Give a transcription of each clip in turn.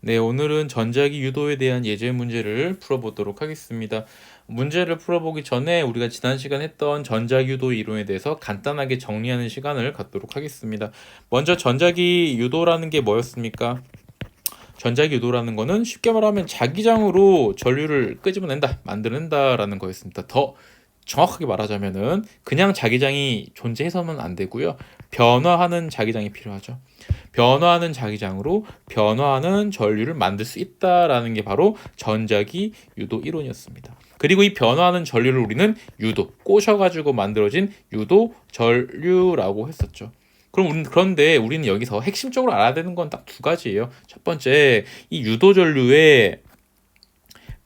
네, 오늘은 전자기 유도에 대한 예제 문제를 풀어보도록 하겠습니다. 문제를 풀어보기 전에 우리가 지난 시간 했던 전자기 유도 이론에 대해서 간단하게 정리하는 시간을 갖도록 하겠습니다. 먼저 전자기 유도라는 게 뭐였습니까? 전자기 유도라는 거는 쉽게 말하면 자기장으로 전류를 끄집어낸다, 만들어낸다라는 거였습니다. 더 정확하게 말하자면은 그냥 자기장이 존재해서는 안 되고요. 변화하는 자기장이 필요하죠. 변화하는 자기장으로 변화하는 전류를 만들 수 있다라는 게 바로 전자기 유도 이론이었습니다. 그리고 이 변화하는 전류를 우리는 유도, 꼬셔가지고 만들어진 유도 전류라고 했었죠. 그런데 우리는 여기서 핵심적으로 알아야 되는 건 딱 두 가지예요. 첫 번째, 이 유도 전류의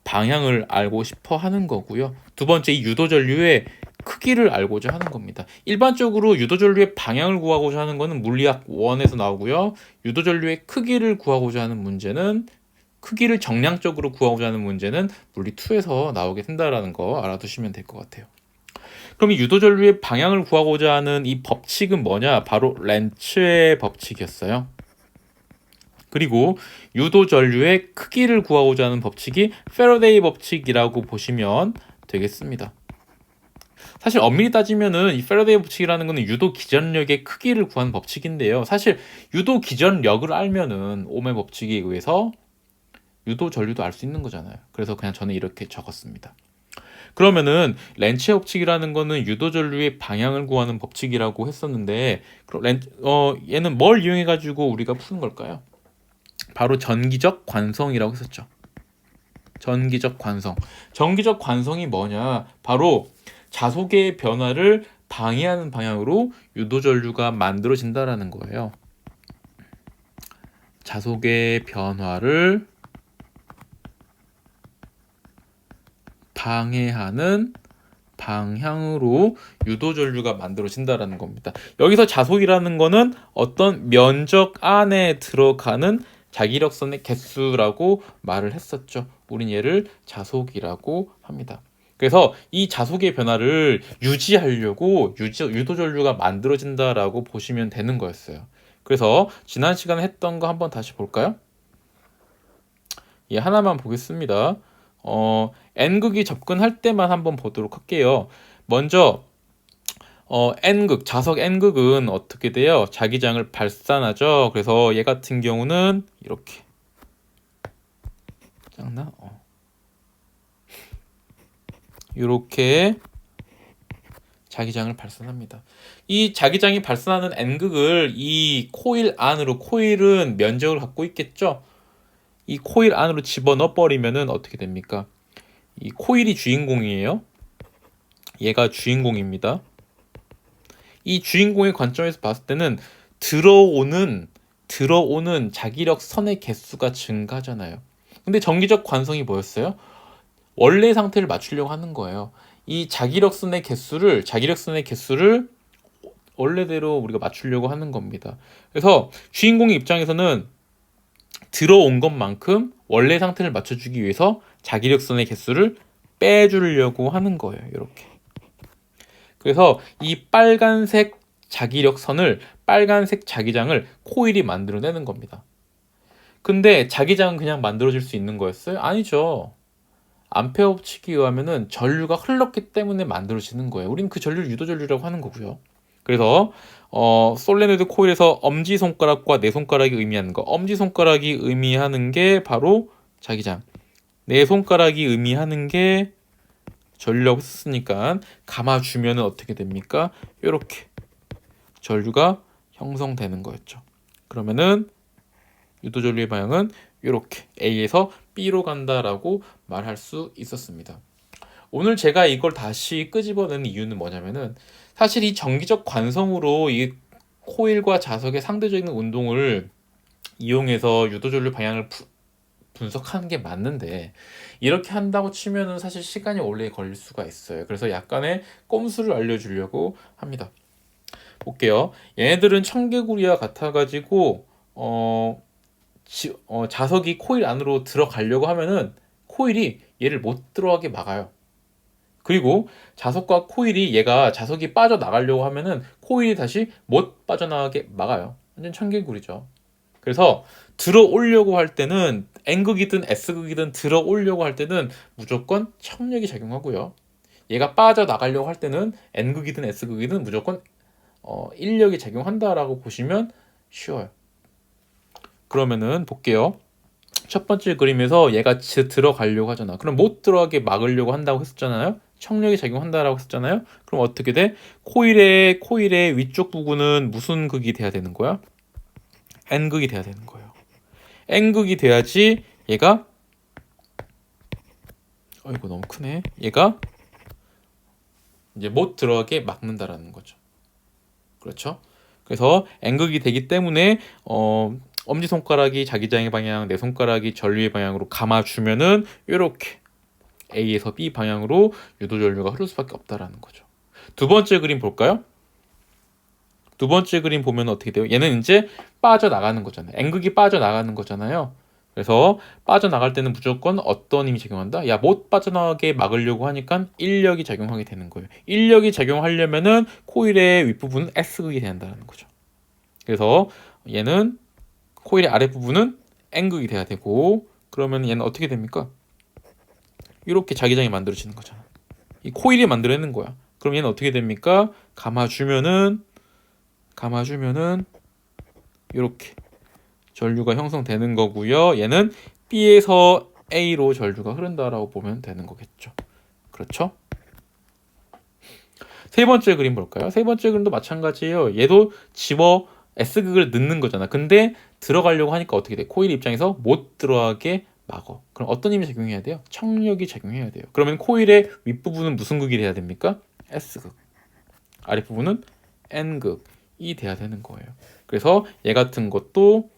방향을 알고 싶어 하는 거고요. 두 번째, 이 유도 전류의 크기를 알고자 하는 겁니다. 일반적으로 유도 전류의 방향을 구하고자 하는 것은 물리학 1에서 나오고요. 유도 전류의 크기를 구하고자 하는 문제는 크기를 정량적으로 구하고자 하는 문제는 물리 2에서 나오게 된다라는 거 알아두시면 될 것 같아요. 그럼 이 유도 전류의 방향을 구하고자 하는 이 법칙은 뭐냐? 바로 렌츠의 법칙이었어요. 그리고 유도 전류의 크기를 구하고자 하는 법칙이 패러데이 법칙이라고 보시면 되겠습니다. 사실 엄밀히 따지면은 이 패러데이 법칙이라는 것은 유도 기전력의 크기를 구하는 법칙인데요. 사실 유도 기전력을 알면은 ohm의 법칙에 의해서 유도 전류도 알 수 있는 거잖아요. 그래서 그냥 저는 이렇게 적었습니다. 그러면은 렌츠의 법칙이라는 거는 유도 전류의 방향을 구하는 법칙이라고 했었는데 얘는 뭘 이용해 가지고 우리가 푸는 걸까요? 바로 전기적 관성이라고 했었죠. 전기적 관성. 전기적 관성이 뭐냐? 바로 자속의 변화를 방해하는 방향으로 유도 전류가 만들어진다라는 거예요. 자속의 변화를 방해하는 방향으로 유도 전류가 만들어진다라는 겁니다. 여기서 자속이라는 거는 어떤 면적 안에 들어가는 자기력선의 개수라고 말을 했었죠. 우린 얘를 자속이라고 합니다. 그래서 이 자속의 변화를 유지하려고 유도 전류가 만들어진다라고 보시면 되는 거였어요. 그래서 지난 시간에 했던 거 한번 다시 볼까요? 예, 하나만 보겠습니다. N극이 접근할 때만 한번 보도록 할게요. 먼저 N극, 자석 N극은 어떻게 돼요? 자기장을 발산하죠. 그래서 얘 같은 경우는 이렇게 작나? 이렇게 자기장을 발산합니다. 이 자기장이 발산하는 N극을 이 코일 안으로, 코일은 면적을 갖고 있겠죠? 이 코일 안으로 집어넣어 버리면은 어떻게 됩니까? 이 코일이 주인공이에요. 얘가 주인공입니다. 이 주인공의 관점에서 봤을 때는 들어오는 자기력 선의 개수가 증가하잖아요. 근데 정기적 관성이 뭐였어요? 원래 상태를 맞추려고 하는 거예요. 이 자기력선의 개수를 원래대로 우리가 맞추려고 하는 겁니다. 그래서 주인공의 입장에서는 들어온 것만큼 원래 상태를 맞춰주기 위해서 자기력선의 개수를 빼주려고 하는 거예요. 이렇게. 그래서 이 빨간색 자기장을 코일이 만들어내는 겁니다. 근데 자기장은 그냥 만들어질 수 있는 거였어요? 아니죠. 암페어 법칙에 의하면은 전류가 흘렀기 때문에 만들어지는 거예요. 우리는 그 전류를 유도전류라고 하는 거고요. 그래서 솔레노이드 코일에서 엄지손가락과 네 손가락이 의미하는 거, 엄지손가락이 의미하는 게 바로 자기장, 네 손가락이 의미하는 게 전류라고 했으니까 감아주면 어떻게 됩니까? 이렇게 전류가 형성되는 거였죠. 그러면은 유도전류의 방향은 이렇게 A에서 B로 간다라고 말할 수 있었습니다. 오늘 제가 이걸 다시 끄집어내는 이유는 뭐냐면은 사실 이 정기적 관성으로 이 코일과 자석의 상대적인 운동을 이용해서 유도전류 방향을 분석하는 게 맞는데 이렇게 한다고 치면은 사실 시간이 오래 걸릴 수가 있어요. 그래서 약간의 꼼수를 알려주려고 합니다. 볼게요. 얘네들은 청개구리와 같아가지고 자석이 코일 안으로 들어가려고 하면은 코일이 얘를 못 들어가게 막아요. 그리고 자석과 코일이 얘가 자석이 빠져나가려고 하면은 코일이 다시 못 빠져나가게 막아요. 완전 청개구리죠. 그래서 들어오려고 할 때는 N극이든 S극이든 들어오려고 할 때는 무조건 청력이 작용하고요. 얘가 빠져나가려고 할 때는 N극이든 S극이든 무조건 인력이 작용한다라고 보시면 쉬워요. 그러면은 볼게요. 첫 번째 그림에서 얘가 들어가려고 하잖아. 그럼 못 들어가게 막으려고 한다고 했었잖아요. 청력이 작용한다라고 했었잖아요. 그럼 어떻게 돼? 코일의 위쪽 부분은 무슨 극이 돼야 되는 거야? N극이 돼야 되는 거예요. N극이 돼야지 얘가 이거 너무 크네. 얘가 이제 못 들어가게 막는다라는 거죠. 그렇죠? 그래서 N극이 되기 때문에 엄지손가락이 자기장의 방향, 내 손가락이 전류의 방향으로 감아주면은 이렇게 A에서 B 방향으로 유도전류가 흐를 수밖에 없다라는 거죠. 두 번째 그림 볼까요? 두 번째 그림 보면 어떻게 돼요? 얘는 이제 빠져나가는 거잖아요. N극이 빠져나가는 거잖아요. 그래서 빠져나갈 때는 무조건 어떤 힘이 작용한다? 야, 못 빠져나가게 막으려고 하니까 인력이 작용하게 되는 거예요. 인력이 작용하려면은 코일의 윗부분은 S극이 돼야 한다는 거죠. 그래서 얘는 코일의 아랫부분은 N극이 돼야 되고, 그러면 얘는 어떻게 됩니까? 이렇게 자기장이 만들어지는 거잖아. 이 코일이 만들어내는 거야. 그럼 얘는 어떻게 됩니까? 감아주면은 이렇게 전류가 형성되는 거고요. 얘는 B에서 A로 전류가 흐른다라고 보면 되는 거겠죠. 그렇죠? 세 번째 그림 볼까요? 세 번째 그림도 마찬가지예요. 얘도 집어 S극을 넣는 거잖아. 근데 들어가려고 하니까 어떻게 돼? 코일 입장에서 못 들어가게 막어. 그럼 어떤 힘이 작용해야 돼요? 청력이 작용해야 돼요. 그러면 코일의 윗부분은 무슨 극이 돼야 됩니까? S극. 아랫부분은 N극이 돼야 되는 거예요. 그래서 얘 같은 것도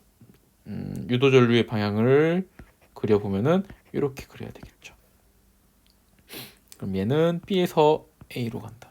유도전류의 방향을 그려보면은 이렇게 그려야 되겠죠. 그럼 얘는 B에서 A로 간다.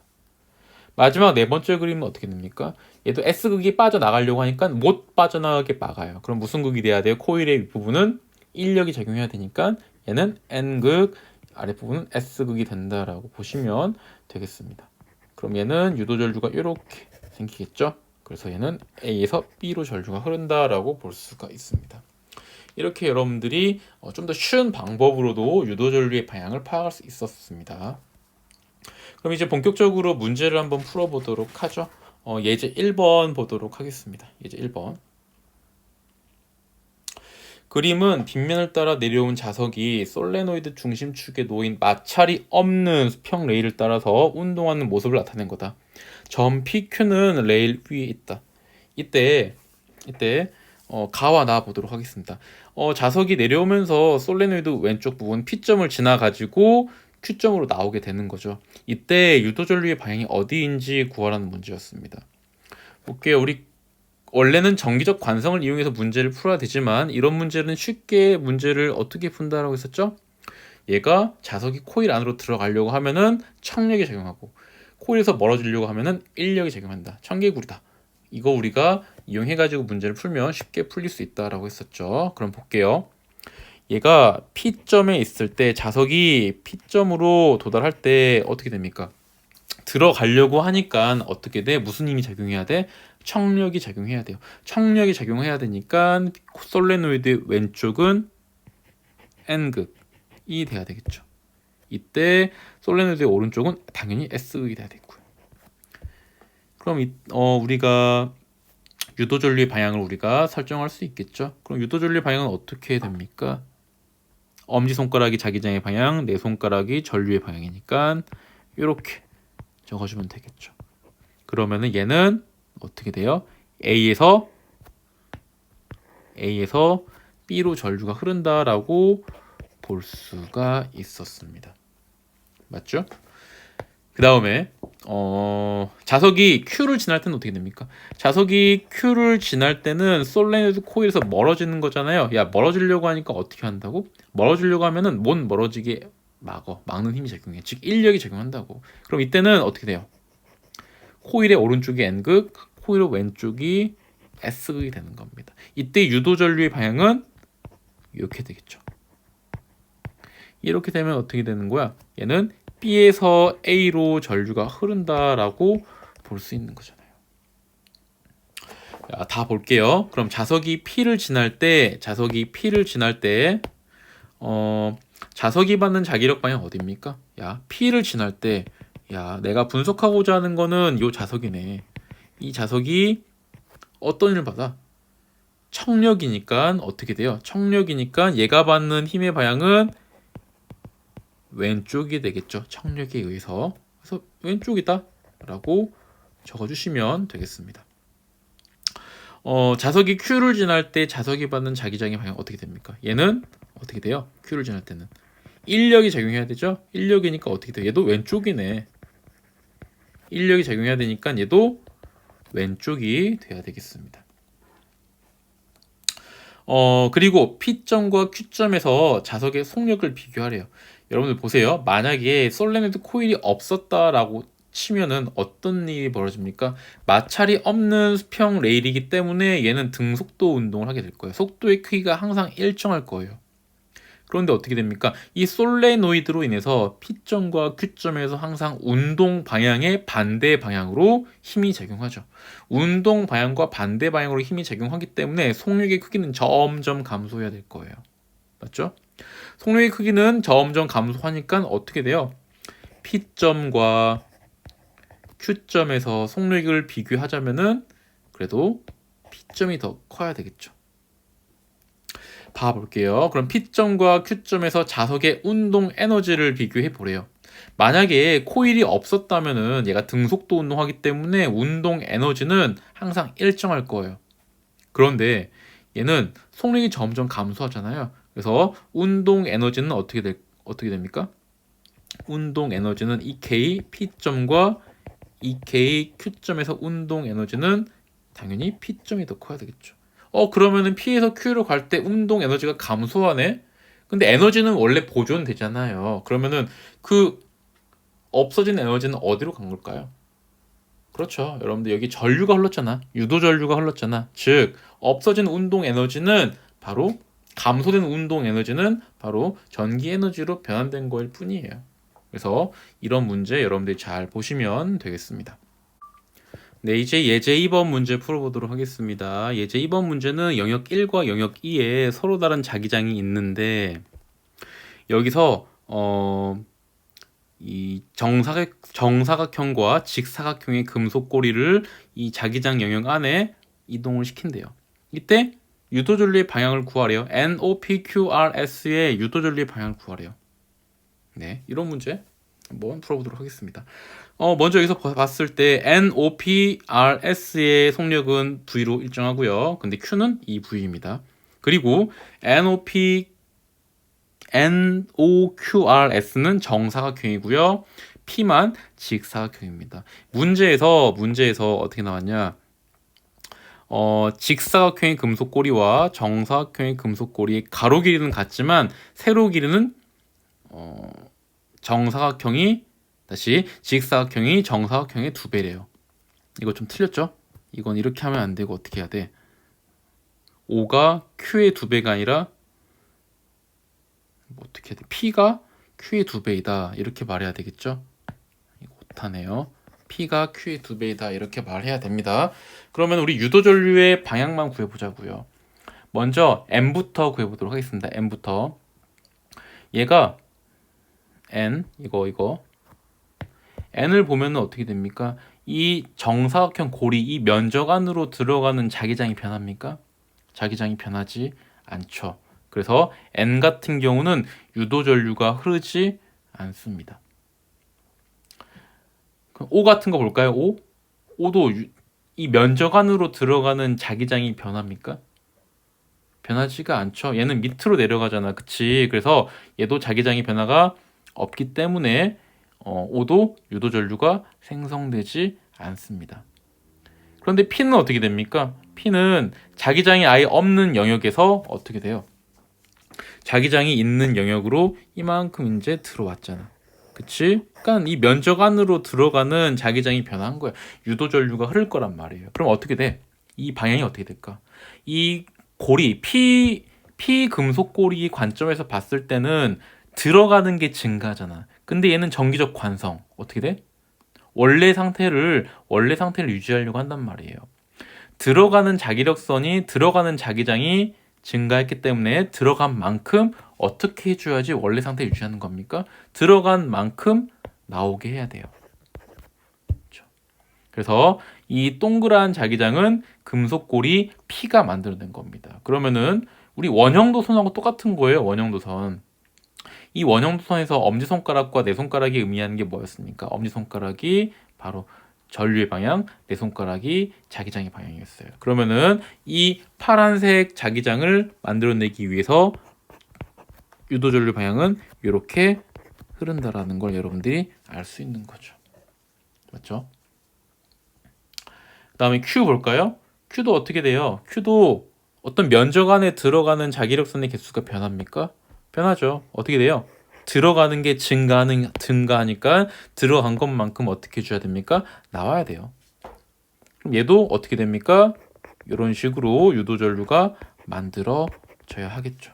마지막 네 번째 그림은 어떻게 됩니까? 얘도 S극이 빠져나가려고 하니까 못 빠져나가게 막아요. 그럼 무슨 극이 돼야 돼요? 코일의 윗부분은 인력이 작용해야 되니까 얘는 N극, 아랫부분은 S극이 된다라고 보시면 되겠습니다. 그럼 얘는 유도전류가 이렇게 생기겠죠? 그래서 얘는 A에서 B로 전류가 흐른다라고 볼 수가 있습니다. 이렇게 여러분들이 좀 더 쉬운 방법으로도 유도전류의 방향을 파악할 수 있었습니다. 그럼 이제 본격적으로 문제를 한번 풀어보도록 하죠. 예제 1번 보도록 하겠습니다. 예제 1번. 그림은 빗면을 따라 내려온 자석이 솔레노이드 중심축에 놓인 마찰이 없는 수평 레일을 따라서 운동하는 모습을 나타낸 거다. 점 PQ는 레일 위에 있다. 이때 가와 나 보도록 하겠습니다. 자석이 내려오면서 솔레노이드 왼쪽 부분 P점을 지나가지고 Q점으로 나오게 되는 거죠. 이때 유도전류의 방향이 어디인지 구하라는 문제였습니다. 볼게요. 우리 원래는 정기적 관성을 이용해서 문제를 풀어야 되지만 이런 문제는 쉽게 문제를 어떻게 푼다라고 했었죠? 얘가 자석이 코일 안으로 들어가려고 하면은 청력이 작용하고 코일에서 멀어지려고 하면은 인력이 작용한다. 청개구리다. 이거 우리가 이용해가지고 문제를 풀면 쉽게 풀릴 수 있다라고 했었죠. 그럼 볼게요. 얘가 P점에 있을 때 자석이 P점으로 도달할 때 어떻게 됩니까? 들어가려고 하니까 어떻게 돼? 무슨 힘이 작용해야 돼? 청력이 작용해야 돼요. 청력이 작용해야 되니까 솔레노이드 왼쪽은 N극이 돼야 되겠죠. 이때 솔레노이드의 오른쪽은 당연히 S극이 돼야 되고요. 그럼 우리가 유도전류의 방향을 우리가 설정할 수 있겠죠. 그럼 유도전류의 방향은 어떻게 됩니까? 엄지손가락이 자기장의 방향, 내 손가락이 전류의 방향이니까 이렇게 적어주면 되겠죠. 그러면은 얘는 어떻게 돼요? A에서 B로 전류가 흐른다라고 볼 수가 있었습니다. 맞죠? 그 다음에 자석이 Q를 지날 때는 어떻게 됩니까? 자석이 Q를 지날 때는 솔레노이드 코일에서 멀어지는 거잖아요. 야, 멀어지려고 하니까 어떻게 한다고? 멀어지려고 하면은 못 멀어지게 막는 힘이 작용해. 즉 인력이 작용한다고. 그럼 이때는 어떻게 돼요? 코일의 오른쪽이 N극, 코일의 왼쪽이 S극이 되는 겁니다. 이때 유도전류의 방향은 이렇게 되겠죠. 이렇게 되면 어떻게 되는 거야? 얘는 B에서 A로 전류가 흐른다라고 볼 수 있는 거잖아요. 자, 다 볼게요. 그럼 자석이 P를 지날 때, 자석이 받는 자기력 방향 어디입니까? 야, P를 지날 때, 야, 내가 분석하고자 하는 거는 요 자석이네. 이 자석이 어떤 힘을 받아? 청력이니까 어떻게 돼요? 청력이니까 얘가 받는 힘의 방향은 왼쪽이 되겠죠. 청력에 의해서. 그래서 왼쪽이다 라고 적어주시면 되겠습니다. 자석이 Q를 지날 때 자석이 받는 자기장의 방향 어떻게 됩니까? 얘는 어떻게 돼요? Q를 지날 때는 인력이 작용해야 되죠? 인력이니까 어떻게 돼요? 얘도 왼쪽이네. 인력이 작용해야 되니까 얘도 왼쪽이 돼야 되겠습니다. 그리고 P점과 Q점에서 자석의 속력을 비교하래요. 여러분들 보세요. 만약에 솔레노이드 코일이 없었다라고 치면은 어떤 일이 벌어집니까? 마찰이 없는 수평 레일이기 때문에 얘는 등속도 운동을 하게 될 거예요. 속도의 크기가 항상 일정할 거예요. 그런데 어떻게 됩니까? 이 솔레노이드로 인해서 P점과 Q점에서 항상 운동 방향의 반대 방향으로 힘이 작용하죠. 운동 방향과 반대 방향으로 힘이 작용하기 때문에 속력의 크기는 점점 감소해야 될 거예요. 맞죠? 속력의 크기는 점점 감소하니까 어떻게 돼요? P점과 Q점에서 속력을 비교하자면은 그래도 P점이 더 커야 되겠죠. 봐볼게요. 그럼 P점과 Q점에서 자석의 운동 에너지를 비교해 보래요. 만약에 코일이 없었다면은 얘가 등속도 운동하기 때문에 운동 에너지는 항상 일정할 거예요. 그런데 얘는 속력이 점점 감소하잖아요. 그래서 운동 에너지는 어떻게 됩니까? 운동 에너지는 EK P점과 EK Q점에서 운동 에너지는 당연히 P점이 더 커야 되겠죠. 그러면은 P에서 Q로 갈 때 운동 에너지가 감소하네? 근데 에너지는 원래 보존되잖아요. 그러면은 그 없어진 에너지는 어디로 간 걸까요? 그렇죠. 여러분들 여기 전류가 흘렀잖아. 유도 전류가 흘렀잖아. 즉, 없어진 운동 에너지는 바로 감소된 운동 에너지는 바로 전기 에너지로 변환된 거일 뿐이에요. 그래서 이런 문제 여러분들이 잘 보시면 되겠습니다. 네, 이제 예제 2번 문제 풀어보도록 하겠습니다. 예제 2번 문제는 영역 1과 영역 2에 서로 다른 자기장이 있는데 여기서 이 정사각형과 직사각형의 금속 고리를 이 자기장 영역 안에 이동을 시킨대요. 이때 유도전류의 방향을 구하래요. NOPQRS의 유도전류의 방향을 구하래요. 네, 이런 문제 한번 풀어보도록 하겠습니다. 먼저 여기서 봤을 때 NOPRS의 속력은 V로 일정하고요. 근데 Q는 이 V입니다. 그리고 NOQRS는 정사각형이고요. P만 직사각형입니다. 문제에서 어떻게 나왔냐? 직사각형의 금속고리와 정사각형의 금속고리의 가로 길이는 같지만 세로 길이는 직사각형이 정사각형의 2배래요. 이거 좀 틀렸죠? 이건 이렇게 하면 안 되고 어떻게 해야 돼? 5가 Q의 2배가 아니라 어떻게 해야 돼? P가 Q의 2배이다. 이렇게 말해야 되겠죠? 이거 못하네요. P가 Q의 2배이다. 이렇게 말해야 됩니다. 그러면 우리 유도전류의 방향만 구해보자고요. 먼저 N부터 구해보도록 하겠습니다. N부터. 얘가 N, 이거 N을 보면은 어떻게 됩니까? 이 정사각형 고리, 이 면적 안으로 들어가는 자기장이 변합니까? 자기장이 변하지 않죠. 그래서 N 같은 경우는 유도전류가 흐르지 않습니다. 그럼 O 같은 거 볼까요? O도 이 면적 안으로 들어가는 자기장이 변합니까? 변하지가 않죠. 얘는 밑으로 내려가잖아. 그치? 그래서 얘도 자기장의 변화가 없기 때문에 O도 유도전류가 생성되지 않습니다. 그런데 P는 어떻게 됩니까? P는 자기장이 아예 없는 영역에서 어떻게 돼요? 자기장이 있는 영역으로 이만큼 이제 들어왔잖아. 그치? 그러니까 이 면적 안으로 들어가는 자기장이 변한 거야. 유도전류가 흐를 거란 말이에요. 그럼 어떻게 돼? 이 방향이 어떻게 될까? 이 고리, P 금속 고리 관점에서 봤을 때는 들어가는 게 증가하잖아. 근데 얘는 정기적 관성. 어떻게 돼? 원래 상태를 유지하려고 한단 말이에요. 들어가는 자기력선이 들어가는 자기장이 증가했기 때문에 들어간 만큼 어떻게 해줘야지 원래 상태 유지하는 겁니까? 들어간 만큼 나오게 해야 돼요. 그렇죠. 그래서 이 동그란 자기장은 금속골이 P가 만들어낸 겁니다. 그러면은 우리 원형도선하고 똑같은 거예요. 원형도선. 이 원형도선에서 엄지손가락과 내 손가락이 의미하는 게 뭐였습니까? 엄지손가락이 바로 전류의 방향, 내 손가락이 자기장의 방향이었어요. 그러면은 이 파란색 자기장을 만들어내기 위해서 유도전류 방향은 이렇게 흐른다라는 걸 여러분들이 알 수 있는 거죠. 맞죠? 그 다음에 Q 볼까요? Q도 어떻게 돼요? Q도 어떤 면적 안에 들어가는 자기력선의 개수가 변합니까? 변하죠. 어떻게 돼요? 들어가는 게 증가하니까 들어간 것만큼 어떻게 해줘야 됩니까? 나와야 돼요. 그럼 얘도 어떻게 됩니까? 이런 식으로 유도전류가 만들어져야 하겠죠.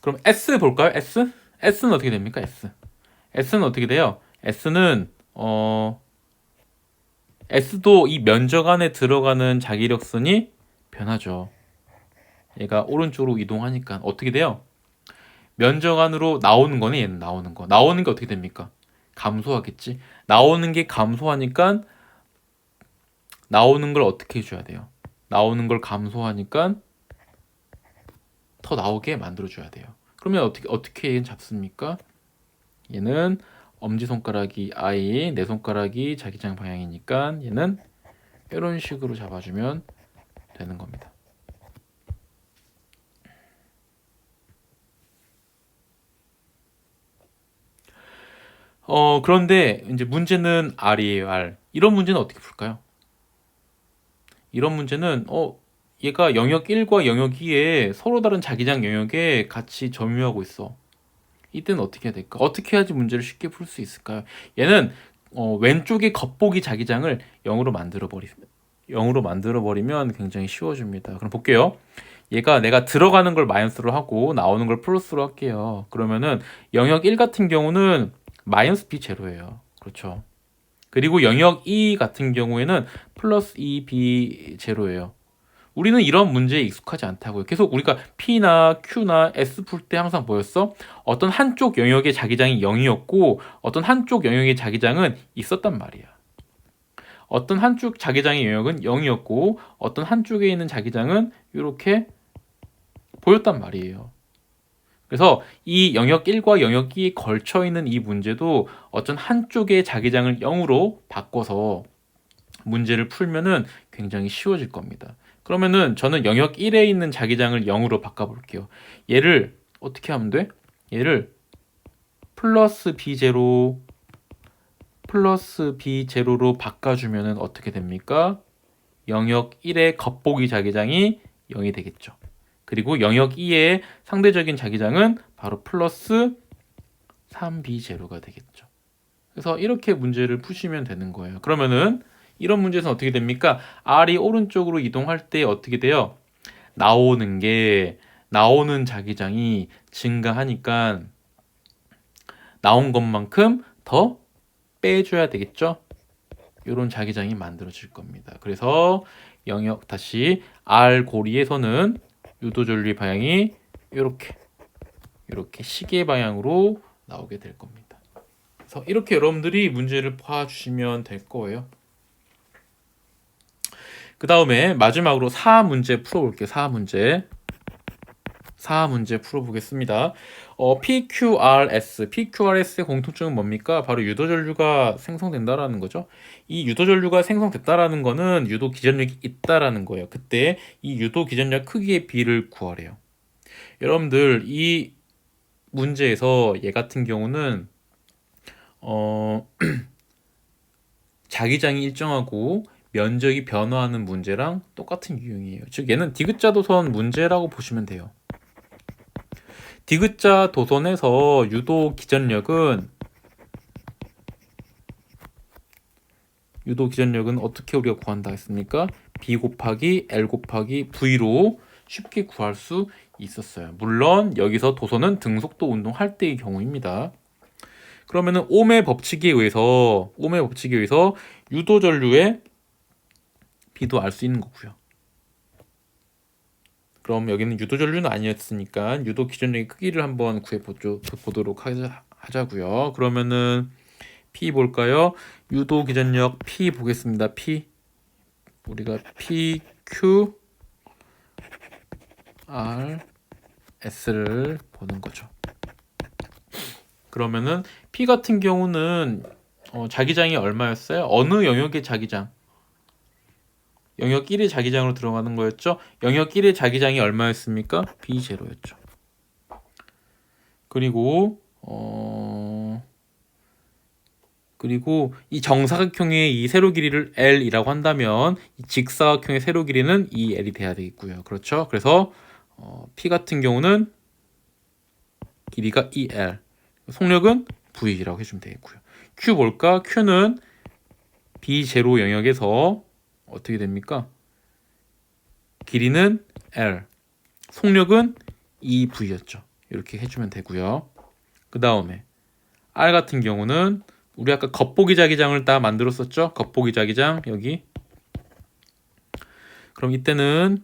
그럼 S 볼까요? S? S는 어떻게 됩니까? S는 어떻게 돼요? S도 이 면적 안에 들어가는 자기력선이 변하죠. 얘가 오른쪽으로 이동하니까 어떻게 돼요? 면적 안으로 나오는 거네. 얘는 나오는 거. 나오는 게 어떻게 됩니까? 감소하겠지. 나오는 게 감소하니까 나오는 걸 어떻게 해줘야 돼요? 나오는 걸 감소하니까 더 나오게 만들어줘야 돼요. 그러면 어떻게 얘는 잡습니까? 얘는 엄지손가락이 I, 내 손가락이 자기장 방향이니까 얘는 이런 식으로 잡아주면 되는 겁니다. 그런데 이제 문제는 R이에요, R. 이런 문제는 어떻게 풀까요? 이런 문제는 얘가 영역 1과 영역 2에 서로 다른 자기장 영역에 같이 점유하고 있어. 이때는 어떻게 해야 될까? 어떻게 해야지 문제를 쉽게 풀 수 있을까요? 얘는 왼쪽의 겉보기 자기장을 0으로 만들어버리면 굉장히 쉬워집니다. 그럼 볼게요. 얘가 내가 들어가는 걸 마이너스로 하고 나오는 걸 플러스로 할게요. 그러면은 영역 1 같은 경우는 마이너스 B 제로예요. 그렇죠. 그리고 영역 2 같은 경우에는 플러스 2B 제로예요. 우리는 이런 문제에 익숙하지 않다고요. 계속 우리가 P나 Q나 S 풀 때 항상 뭐였어? 어떤 한쪽 영역의 자기장이 0이었고 어떤 한쪽 영역의 자기장은 있었단 말이야. 어떤 한쪽 자기장의 영역은 0이었고 어떤 한쪽에 있는 자기장은 이렇게 보였단 말이에요. 그래서 이 영역 1과 영역 2에 걸쳐 있는 이 문제도 어떤 한쪽의 자기장을 0으로 바꿔서 문제를 풀면은 굉장히 쉬워질 겁니다. 그러면은 저는 영역 1에 있는 자기장을 0으로 바꿔볼게요. 얘를 어떻게 하면 돼? 얘를 플러스 B0로 바꿔주면은 어떻게 됩니까? 영역 1의 겉보기 자기장이 0이 되겠죠. 그리고 영역 2의 상대적인 자기장은 바로 플러스 3B0가 되겠죠. 그래서 이렇게 문제를 푸시면 되는 거예요. 그러면은 이런 문제에서는 어떻게 됩니까? R이 오른쪽으로 이동할 때 어떻게 돼요? 나오는 자기장이 증가하니까 나온 것만큼 더 빼줘야 되겠죠? 이런 자기장이 만들어질 겁니다. 그래서 다시 R 고리에서는 유도전류의 방향이 이렇게 시계 방향으로 나오게 될 겁니다. 그래서 이렇게 여러분들이 문제를 봐주시면 될 거예요. 그 다음에 마지막으로 4문제 풀어볼게요. 4문제 풀어보겠습니다. PQRS의 공통점은 뭡니까? 바로 유도전류가 생성된다라는 거죠. 이 유도전류가 생성됐다라는 거는 유도 기전력이 있다라는 거예요. 그때 이 유도 기전력 크기의 비를 구하래요. 여러분들 이 문제에서 얘 같은 경우는 자기장이 일정하고 면적이 변화하는 문제랑 똑같은 유형이에요. 즉 얘는 디귿자 도선 문제라고 보시면 돼요. 디귿자 도선에서 유도 기전력은 어떻게 우리가 구한다 했습니까? B 곱하기 L 곱하기 V로 쉽게 구할 수 있었어요. 물론 여기서 도선은 등속도 운동할 때의 경우입니다. 그러면은 옴의 법칙에 의해서 유도 전류의 B도 알 수 있는 거고요. 그럼 여기는 유도 전류는 아니었으니까 유도 기전력의 크기를 한번 구해 보도록 하자고요. 그러면은 P 볼까요? 유도 기전력 P 보겠습니다. P 우리가 PQ S를 보는 거죠. 그러면은 P 같은 경우는 자기장이 얼마였어요? 어느 영역의 자기장? 영역 1의 자기장으로 들어가는 거였죠. 영역 1의 자기장이 얼마였습니까? B0였죠. 그리고 이 정사각형의 이 세로 길이를 L이라고 한다면 이 직사각형의 세로 길이는 2L이 돼야 되겠고요. 그렇죠? 그래서 P 같은 경우는 길이가 2L, 속력은 V라고 해주면 되겠고요. Q 볼까? Q는 B0 영역에서 어떻게 됩니까? 길이는 L, 속력은 2V였죠. 이렇게 해주면 되고요. 그 다음에 R 같은 경우는 우리 아까 겉보기 자기장을 다 만들었었죠. 겉보기 자기장 여기. 그럼 이때는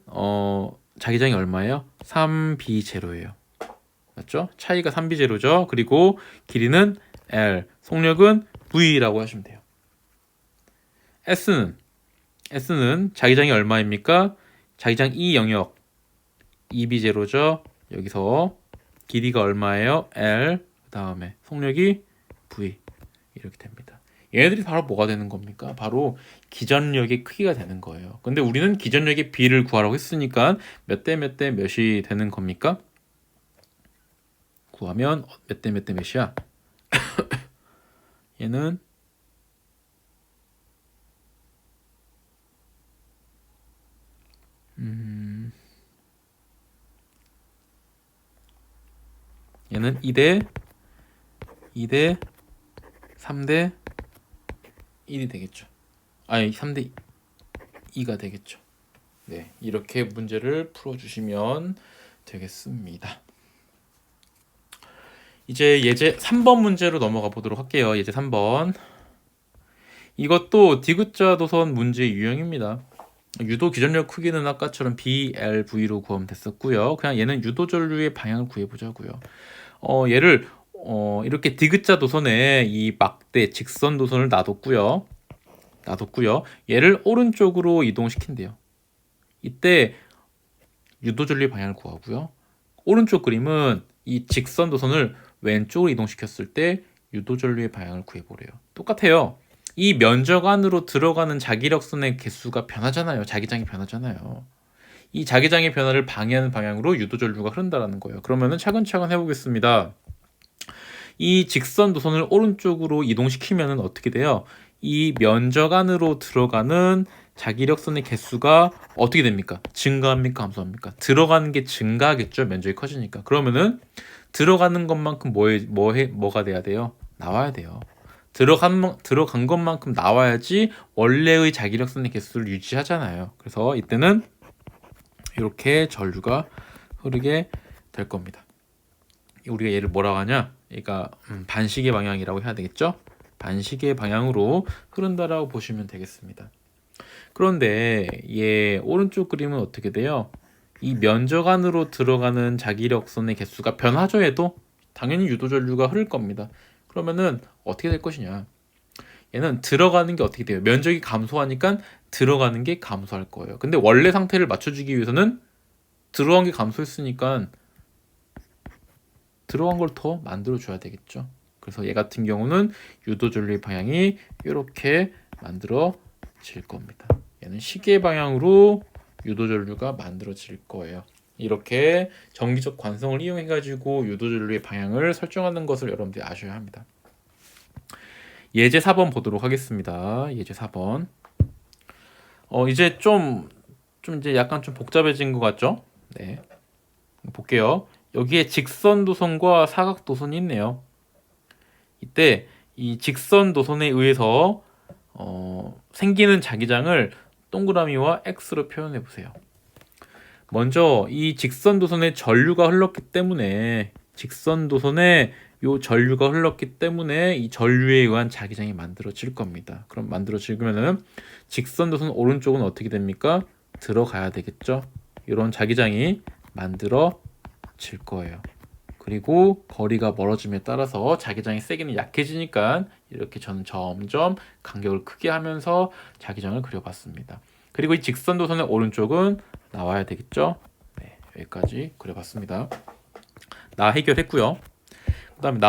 자기장이 얼마예요? 3B0예요. 맞죠? 차이가 3B0죠. 그리고 길이는 L, 속력은 V라고 하시면 돼요. S는 자기장이 얼마입니까? 자기장 E 영역 2B0죠. 여기서 길이가 얼마예요? L, 그 다음에 속력이 V. 이렇게 됩니다. 얘네들이 바로 뭐가 되는 겁니까? 바로 기전력의 크기가 되는 거예요. 근데 우리는 기전력의 B를 구하라고 했으니까 몇 대 몇 대 몇이 되는 겁니까? 구하면 몇 대 몇 대 몇이야? 얘는 얘는 2대 3대 1이 되겠죠. 아니 3대 2가 되겠죠. 네, 이렇게 문제를 풀어주시면 되겠습니다. 이제 예제 3번 문제로 넘어가 보도록 할게요. 예제 3번. 이것도 디귿자 도선 문제 유형입니다. 유도 기전력 크기는 아까처럼 BLV로 구하면 됐었고요. 그냥 얘는 유도 전류의 방향을 구해보자고요. 얘를 이렇게 디귿자 도선에 이 막대 직선 도선을 놔뒀고요. 얘를 오른쪽으로 이동시킨대요. 이때 유도 전류의 방향을 구하고요. 오른쪽 그림은 이 직선 도선을 왼쪽으로 이동시켰을 때 유도 전류의 방향을 구해보래요. 똑같아요. 이 면적 안으로 들어가는 자기력선의 개수가 변하잖아요. 자기장이 변하잖아요. 이 자기장의 변화를 방해하는 방향으로 유도 전류가 흐른다는 거예요. 그러면은 차근차근 해보겠습니다. 이 직선 도선을 오른쪽으로 이동시키면은 어떻게 돼요? 이 면적 안으로 들어가는 자기력선의 개수가 어떻게 됩니까? 증가합니까? 감소합니까? 들어가는 게 증가하겠죠. 면적이 커지니까. 그러면은 들어가는 것만큼 뭐가 돼야 돼요? 나와야 돼요. 들어간 것만큼 나와야지 원래의 자기력선의 개수를 유지하잖아요. 그래서 이때는 이렇게 전류가 흐르게 될 겁니다. 우리가 얘를 뭐라고 하냐? 그러니까 반시계 방향이라고 해야 되겠죠? 반시계 방향으로 흐른다라고 보시면 되겠습니다. 그런데 얘 오른쪽 그림은 어떻게 돼요? 이 면적 안으로 들어가는 자기력선의 개수가 변하죠 해도 당연히 유도 전류가 흐를 겁니다. 그러면은 어떻게 될 것이냐? 얘는 들어가는 게 어떻게 돼요? 면적이 감소하니까 들어가는 게 감소할 거예요. 근데 원래 상태를 맞춰주기 위해서는 들어간 게 감소했으니까 들어간 걸 더 만들어줘야 되겠죠. 그래서 얘 같은 경우는 유도 전류의 방향이 이렇게 만들어질 겁니다. 얘는 시계 방향으로 유도 전류가 만들어질 거예요. 이렇게 정기적 관성을 이용해 가지고 유도 전류의 방향을 설정하는 것을 여러분들이 아셔야 합니다. 예제 4번 보도록 하겠습니다. 예제 4번. 이제 좀 이제 약간 좀 복잡해진 것 같죠? 네. 볼게요. 여기에 직선 도선과 사각 도선이 있네요. 이때 이 직선 도선에 의해서 생기는 자기장을 동그라미와 X로 표현해 보세요. 먼저 이 직선 도선에 전류가 흘렀기 때문에 직선 도선에 요 전류가 흘렀기 때문에 이 전류에 의한 자기장이 만들어질 겁니다. 그럼 만들어지면은 직선도선 오른쪽은 어떻게 됩니까? 들어가야 되겠죠. 이런 자기장이 만들어질 거예요. 그리고 거리가 멀어짐에 따라서 자기장의 세기는 약해지니까 이렇게 저는 점점 간격을 크게 하면서 자기장을 그려봤습니다. 그리고 이 직선도선의 오른쪽은 나와야 되겠죠. 네, 여기까지 그려봤습니다. 나 해결했고요. 그 다음에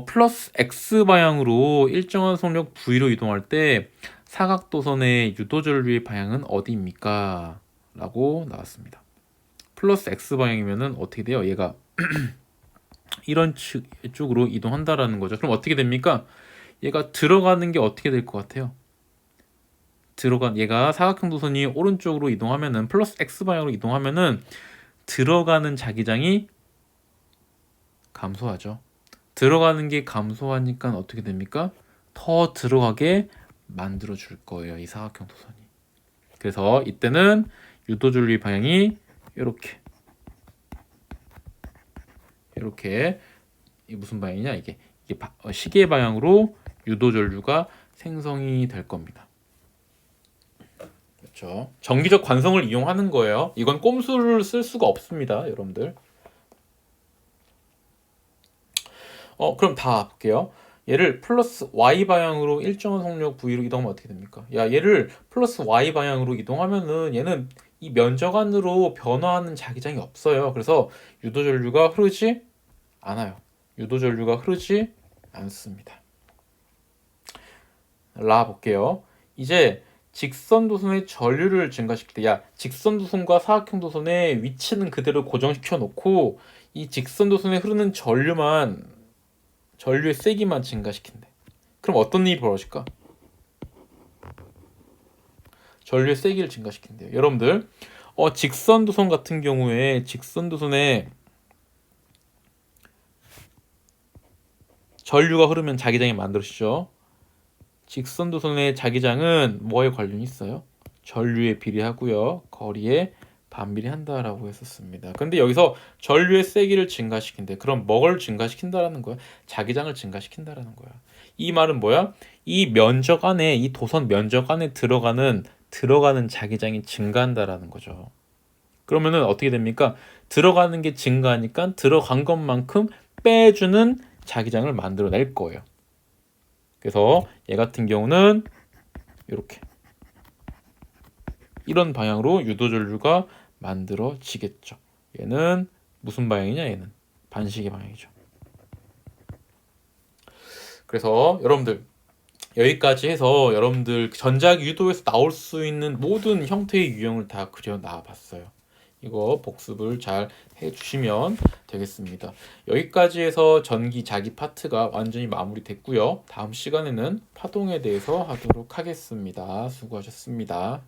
플러스 x 방향으로 일정한 속력 v로 이동할 때 사각도선의 유도전류의 방향은 어디입니까? 라고 나왔습니다. 플러스 x 방향이면은 어떻게 돼요? 얘가 이런 쪽으로 이동한다라는 거죠. 그럼 어떻게 됩니까? 얘가 들어가는 게 어떻게 될 것 같아요? 얘가 사각형 도선이 오른쪽으로 이동하면은 플러스 x 방향으로 이동하면은 들어가는 자기장이 감소하죠. 들어가는 게 감소하니까 어떻게 됩니까? 더 들어가게 만들어 줄 거예요. 이 사각형 도선이. 그래서 이때는 유도전류의 방향이 이렇게 이 무슨 방향이냐 이게 시계 방향으로 유도전류가 생성이 될 겁니다. 그렇죠. 정기적 관성을 이용하는 거예요. 이건 꼼수를 쓸 수가 없습니다, 여러분들. 그럼 다 볼게요. 얘를 플러스 y 방향으로 일정한 속력 v로 이동하면 어떻게 됩니까? 얘를 플러스 y 방향으로 이동하면은 얘는 이 면적 안으로 변화하는 자기장이 없어요. 그래서 유도전류가 흐르지 않아요. 유도전류가 흐르지 않습니다. 볼게요. 이제 직선도선의 전류를 증가시킬 때, 직선도선과 사각형 도선의 위치는 그대로 고정시켜 놓고 이 직선도선에 흐르는 전류의 세기만 증가시킨대. 그럼 어떤 일이 벌어질까? 전류의 세기를 증가시킨대요. 여러분들, 직선도선 같은 경우에 직선도선에 전류가 흐르면 자기장이 만들어지죠. 직선도선의 자기장은 뭐에 관련이 있어요? 전류에 비례하고요. 거리에 반비례한다라고 했었습니다. 근데 여기서 전류의 세기를 증가시킨대. 그럼 뭘 증가시킨다라는 거야? 자기장을 증가시킨다라는 거야. 이 말은 뭐야? 이 면적 안에, 이 도선 면적 안에 들어가는 자기장이 증가한다라는 거죠. 그러면은 어떻게 됩니까? 들어가는 게 증가하니까 들어간 것만큼 빼주는 자기장을 만들어낼 거예요. 그래서 얘 같은 경우는 이런 방향으로 유도전류가 만들어지겠죠. 얘는 무슨 방향이냐? 얘는 반시계 방향이죠. 그래서 여러분들 여기까지 해서 여러분들 전자기 유도에서 나올 수 있는 모든 형태의 유형을 다 그려 나와봤어요. 이거 복습을 잘 해주시면 되겠습니다. 여기까지 해서 전기 자기 파트가 완전히 마무리됐고요. 다음 시간에는 파동에 대해서 하도록 하겠습니다. 수고하셨습니다.